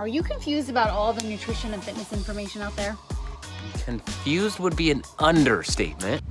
Are you confused about all the nutrition and fitness information out there? Confused would be an understatement.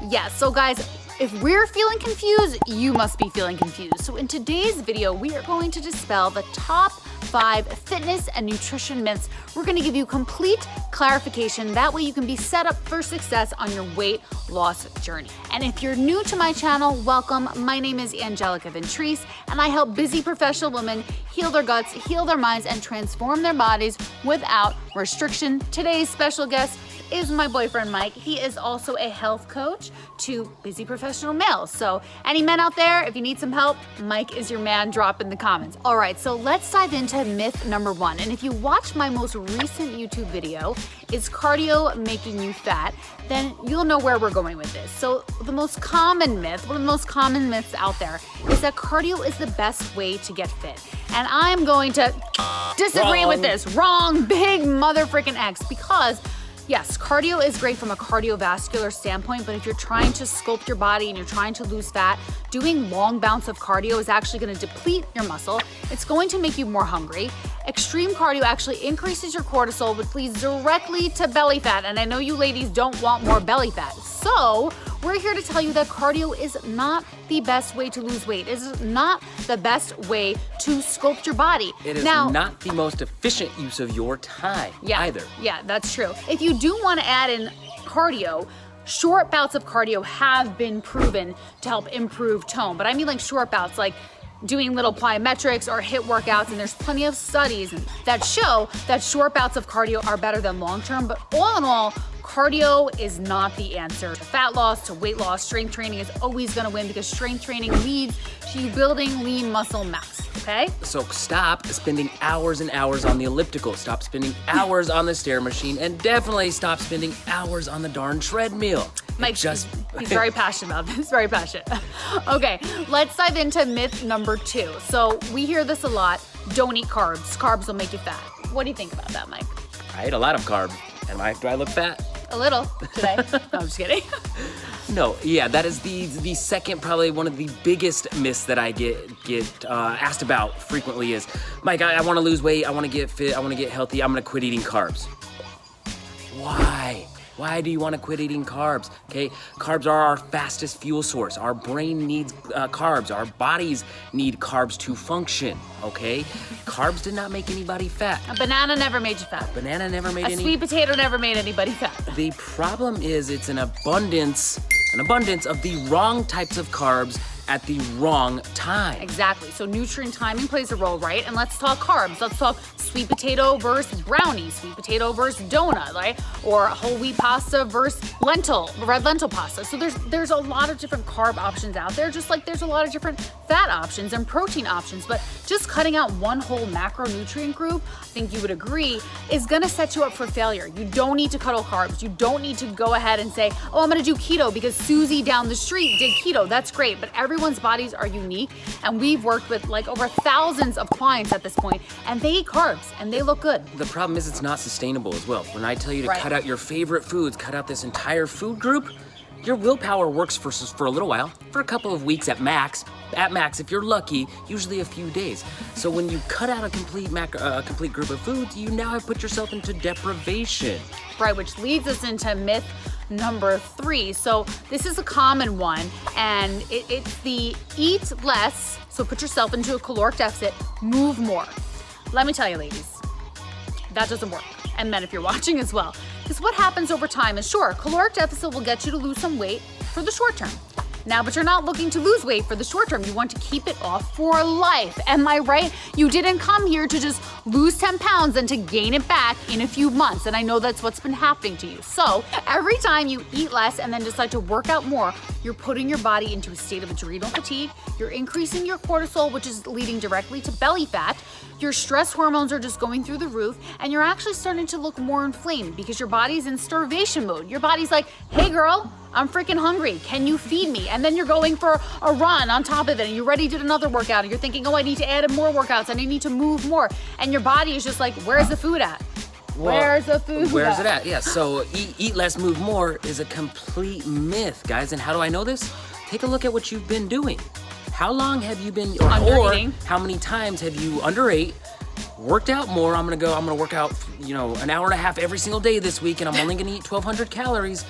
Yeah, so guys, if we're feeling confused, you must be feeling confused. So in today's video, we are going to dispel the top 5 fitness and nutrition myths. We're gonna give you complete clarification. That way you can be set up for success on your weight loss journey. And if you're new to my channel, welcome. My name is Angelica Ventrice, and I help busy professional women heal their guts, heal their minds, and transform their bodies without restriction. Today's special guest is my boyfriend, Mike. He is also a health coach to busy professional males. So any men out there, if you need some help, Mike is your man. Drop in the comments. All right, so let's dive into myth number 1. And if you watch my most recent YouTube video, is cardio making you fat? Then you'll know where we're going with this. So the most common myth, one of the most common myths out there, is that cardio is the best way to get fit. And I'm going to disagree with this. Wrong, big mother freaking X, because yes, cardio is great from a cardiovascular standpoint, but if you're trying to sculpt your body and you're trying to lose fat, doing long bouts of cardio is actually gonna deplete your muscle. It's going to make you more hungry. Extreme cardio actually increases your cortisol, which leads directly to belly fat. And I know you ladies don't want more belly fat. So we're here to tell you that cardio is not the best way to lose weight. It is not the best way to sculpt your body. It is not the most efficient use of your time either. Yeah, that's true. If you do want to add in cardio, short bouts of cardio have been proven to help improve tone. But I mean like short bouts, like doing little plyometrics or HIIT workouts, and there's plenty of studies that show that short bouts of cardio are better than long term. But all in all, cardio is not the answer to fat loss, to weight loss. Strength training is always gonna win because strength training leads to you building lean muscle mass, okay? So stop spending hours and hours on the elliptical, stop spending hours on the stair machine, and definitely stop spending hours on the darn treadmill. Mike, he's very passionate about this, very passionate. Okay, let's dive into myth number 2. So we hear this a lot, don't eat carbs. Carbs will make you fat. What do you think about that, Mike? I ate a lot of carbs, and do I look fat? A little today. No, I'm just kidding. No, yeah, that is the second, probably one of the biggest myths that I get asked about frequently is, Mike, I wanna lose weight, I wanna get fit, I wanna get healthy, I'm gonna quit eating carbs. Why? Why do you want to quit eating carbs? Okay, carbs are our fastest fuel source. Our brain needs carbs. Our bodies need carbs to function, okay? Carbs did not make anybody fat. A banana never made you fat. Banana never made A sweet potato never made anybody fat. The problem is it's an abundance of the wrong types of carbs at the wrong time. Exactly, so nutrient timing plays a role, right? And let's talk carbs. Let's talk sweet potato versus brownie, sweet potato versus donut, right? Or whole wheat pasta versus red lentil pasta. So there's a lot of different carb options out there, just like there's a lot of different fat options and protein options. But just cutting out one whole macronutrient group, I think you would agree, is gonna set you up for failure. You don't need to cut all carbs. You don't need to go ahead and say, oh, I'm gonna do keto because Susie down the street did keto. That's great, but everyone's bodies are unique, and we've worked with like over thousands of clients at this point, and they eat carbs and they look good. The problem is it's not sustainable as well. When I tell you to cut out your favorite foods, cut out this entire food group, your willpower works for a little while, for a couple of weeks at max. At max, if you're lucky, usually a few days. So when you cut out a complete group of foods, you now have put yourself into deprivation. Right, which leads us into myth number 3. So this is a common one, and it's the eat less, so put yourself into a caloric deficit, move more. Let me tell you, ladies, that doesn't work. And men, if you're watching as well. Because what happens over time is, sure, caloric deficit will get you to lose some weight for the short term. Now, but you're not looking to lose weight for the short term. You want to keep it off for life. Am I right? You didn't come here to just lose 10 pounds and to gain it back in a few months. And I know that's what's been happening to you. So every time you eat less and then decide to work out more, you're putting your body into a state of adrenal fatigue. You're increasing your cortisol, which is leading directly to belly fat. Your stress hormones are just going through the roof, and you're actually starting to look more inflamed because your body's in starvation mode. Your body's like, hey girl, I'm freaking hungry. Can you feed me? And then you're going for a run on top of it, and you already did another workout, and you're thinking, oh, I need to add in more workouts, and I need to move more. And your body is just like, where's the food at? Well, where's the food Where's it at? Yeah, so eat less, move more is a complete myth, guys. And how do I know this? take a look at what you've been doing. How long have you been, Under or eating. how many times have you underate, worked out more? I'm gonna work out, an hour and a half every single day this week, and I'm only gonna eat 1,200 calories.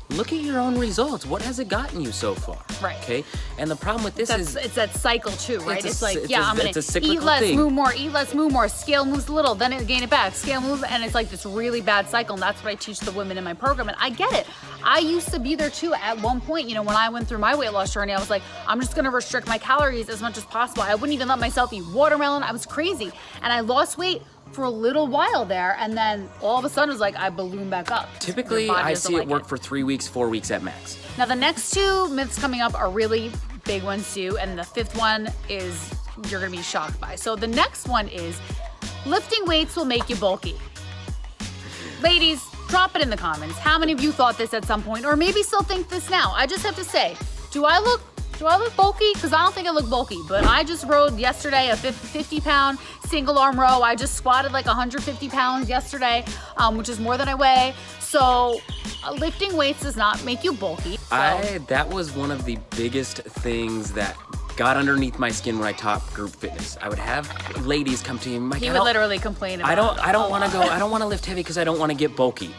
Look at your own results. What has it gotten you so far? Right. Okay. And the problem with this is it's that cycle too, right? It's I'm gonna it's a cyclical eat less, thing. move more, scale moves a little, then it gain it back, scale moves, and it's like this really bad cycle. And that's what I teach the women in my program. And I get it. I used to be there too at one point. When I went through my weight loss journey, I was like, I'm just gonna restrict my calories as much as possible. I wouldn't even let myself eat watermelon. I was crazy. And I lost weight for a little while there, and then all of a sudden it was like I ballooned back up. Typically, I see it work for 3 weeks, 4 weeks at max. Now the next two myths coming up are really big ones too, and the fifth one is you're gonna be shocked by. So the next one is lifting weights will make you bulky. Ladies, drop it in the comments. How many of you thought this at some point, or maybe still think this now? I just have to say, do I look bulky? Because I don't think I look bulky, but I just rode yesterday a 50-pound single arm row. I just squatted like 150 pounds yesterday, which is more than I weigh. So lifting weights does not make you bulky. That was one of the biggest things that got underneath my skin when I taught group fitness. I would have ladies come to me, Mike, He would literally complain about I don't want to lift heavy because I don't want to get bulky.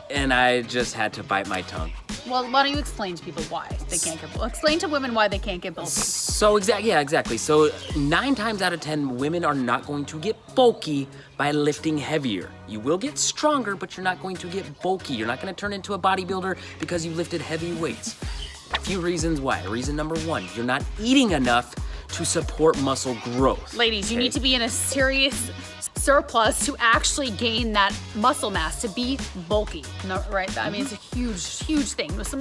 And I just had to bite my tongue. Well, why don't you explain to people why they can't get bulky? Explain to women why they can't get bulky. So exactly. So 9 times out of 10, women are not going to get bulky by lifting heavier. You will get stronger, but you're not going to get bulky. You're not going to turn into a bodybuilder because you lifted heavy weights. A few reasons why. Reason number 1, you're not eating enough to support muscle growth. Ladies, you need to be in a serious surplus to actually gain that muscle mass, to be bulky, right? I mean, it's a huge thing. Most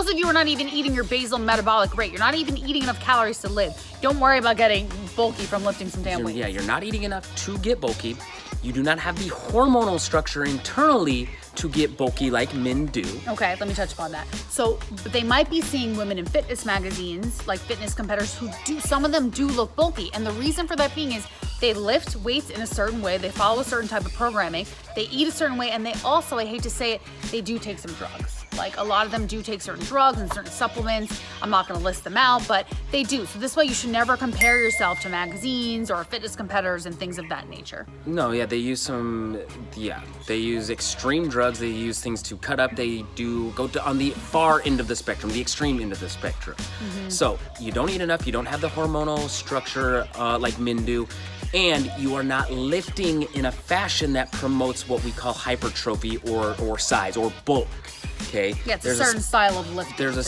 of you are not even eating your basal metabolic rate. You're not even eating enough calories to live. Don't worry about getting bulky from lifting some damn weights. Yeah, you're not eating enough to get bulky. You do not have the hormonal structure internally to get bulky like men do. Okay, let me touch upon that. So they might be seeing women in fitness magazines, like fitness competitors, some of them do look bulky. And the reason for that being is they lift weights in a certain way, they follow a certain type of programming, they eat a certain way, and they also, I hate to say it, they do take some drugs. Like a lot of them do take certain drugs and certain supplements. I'm not gonna list them out, but they do. So this way you should never compare yourself to magazines or fitness competitors and things of that nature. No, yeah, they use they use extreme drugs. They use things to cut up. They do go on the far end of the spectrum, the extreme end of the spectrum. Mm-hmm. So you don't eat enough. You don't have the hormonal structure like men do. And you are not lifting in a fashion that promotes what we call hypertrophy or size or bulk. Okay. Yeah, it's a certain style of lifting. There's a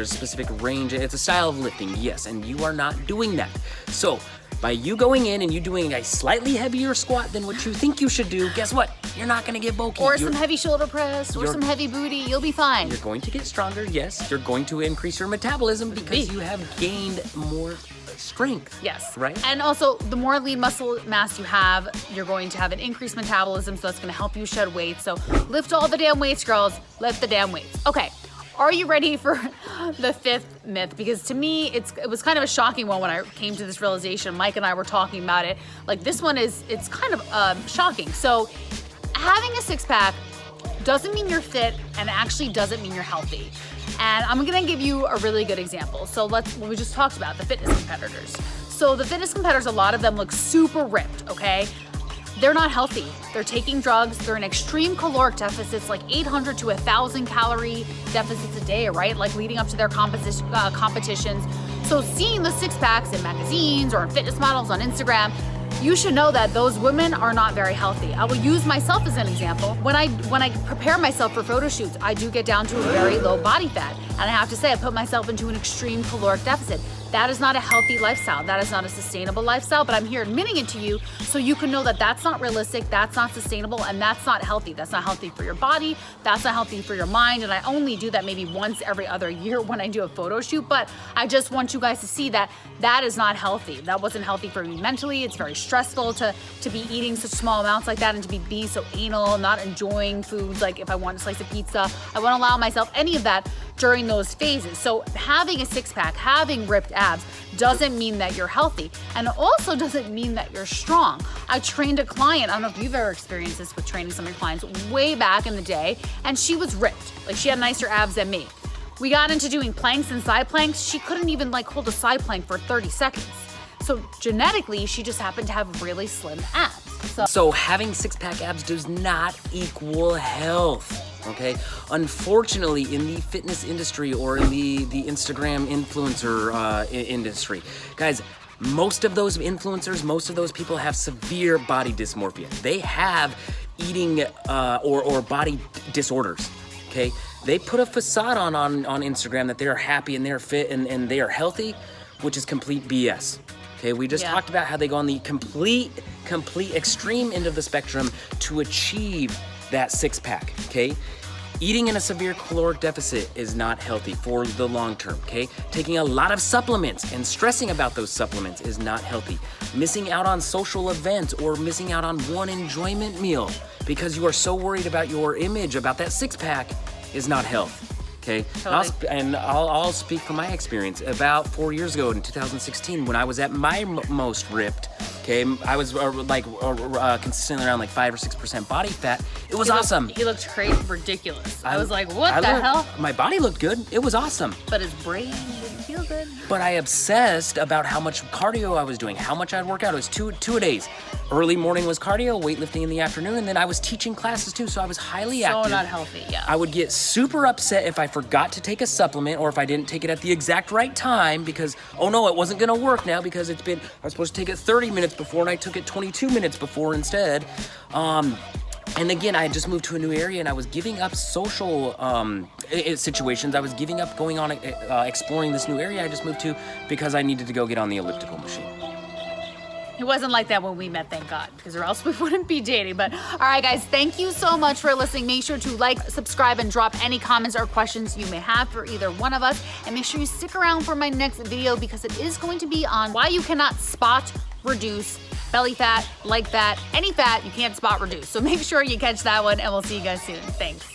specific range. It's a style of lifting, yes, and you are not doing that. So by you going in and you doing a slightly heavier squat than what you think you should do, guess what? You're not gonna get bulky. Or some heavy shoulder press, or some heavy booty. You'll be fine. You're going to get stronger, yes. You're going to increase your metabolism because you have gained more strength. Yes. Right? And also, the more lean muscle mass you have, you're going to have an increased metabolism, so that's going to help you shed weight. So lift all the damn weights, girls. Lift the damn weights. Okay. Are you ready for the fifth myth? Because to me, it was kind of a shocking one when I came to this realization. Mike and I were talking about it. Like, this one it's kind of shocking. So having a six-pack doesn't mean you're fit, and actually doesn't mean you're healthy. And I'm gonna give you a really good example. So we just talked about the fitness competitors. So the fitness competitors, a lot of them look super ripped, okay? They're not healthy. They're taking drugs. They're in extreme caloric deficits, like 800 to 1,000 calorie deficits a day, right? Like leading up to their competitions. So seeing the six packs in magazines or in fitness models on Instagram, you should know that those women are not very healthy. I will use myself as an example. When I prepare myself for photo shoots, I do get down to a very low body fat. And I have to say, I put myself into an extreme caloric deficit. That is not a healthy lifestyle. That is not a sustainable lifestyle, but I'm here admitting it to you so you can know that that's not realistic, that's not sustainable, and that's not healthy. That's not healthy for your body, that's not healthy for your mind, and I only do that maybe once every other year when I do a photo shoot, but I just want you guys to see that that is not healthy. That wasn't healthy for me mentally. It's very stressful to be eating such small amounts like that and to be so anal, not enjoying foods. Like if I want a slice of pizza, I won't allow myself any of that during those phases. So having a six-pack, having ripped abs doesn't mean that you're healthy, and it also doesn't mean that you're strong. I trained a client, I don't know if you've ever experienced this with training some of your clients, way back in the day, and she was ripped. Like she had nicer abs than me. we got into doing planks and side planks, she couldn't even like hold a side plank for 30 seconds. So genetically, she just happened to have really slim abs. So having six-pack abs does not equal health. Okay, unfortunately, in the fitness industry or in the Instagram influencer industry, guys, most of those influencers, most of those people have severe body dysmorphia. They have eating or body disorders. Okay, they put a facade on Instagram that they're happy and they're fit and they are healthy, which is complete BS. Okay, we just talked about how they go on the complete extreme end of the spectrum to achieve that six-pack, okay? Eating in a severe caloric deficit is not healthy for the long term, okay? Taking a lot of supplements and stressing about those supplements is not healthy. Missing out on social events or missing out on one enjoyment meal because you are so worried about your image, about that six-pack, is not health. Okay, Totally. I'll speak from my experience. About 4 years ago in 2016, when I was at my most ripped, okay, I was consistently around like 5 or 6% body fat. It was awesome. He looked crazy, ridiculous. I was like, what the hell? My body looked good. It was awesome. But his brain didn't feel good. But I obsessed about how much cardio I was doing, how much I'd work out. It was two a days. Early morning was cardio, weightlifting in the afternoon, and then I was teaching classes too, so I was highly active. So not healthy, yeah. I would get super upset if I forgot to take a supplement or if I didn't take it at the exact right time because, oh no, it wasn't gonna work now because I was supposed to take it 30 minutes before and I took it 22 minutes before instead. And again, I had just moved to a new area and I was giving up social situations. I was giving up going on exploring this new area I just moved to because I needed to go get on the elliptical machine. It wasn't like that when we met, thank God, because or else we wouldn't be dating. But all right, guys, thank you so much for listening. Make sure to like, subscribe, and drop any comments or questions you may have for either one of us. And make sure you stick around for my next video because it is going to be on why you cannot spot reduce belly fat, leg fat, any fat you can't spot reduce. So make sure you catch that one, and we'll see you guys soon. Thanks.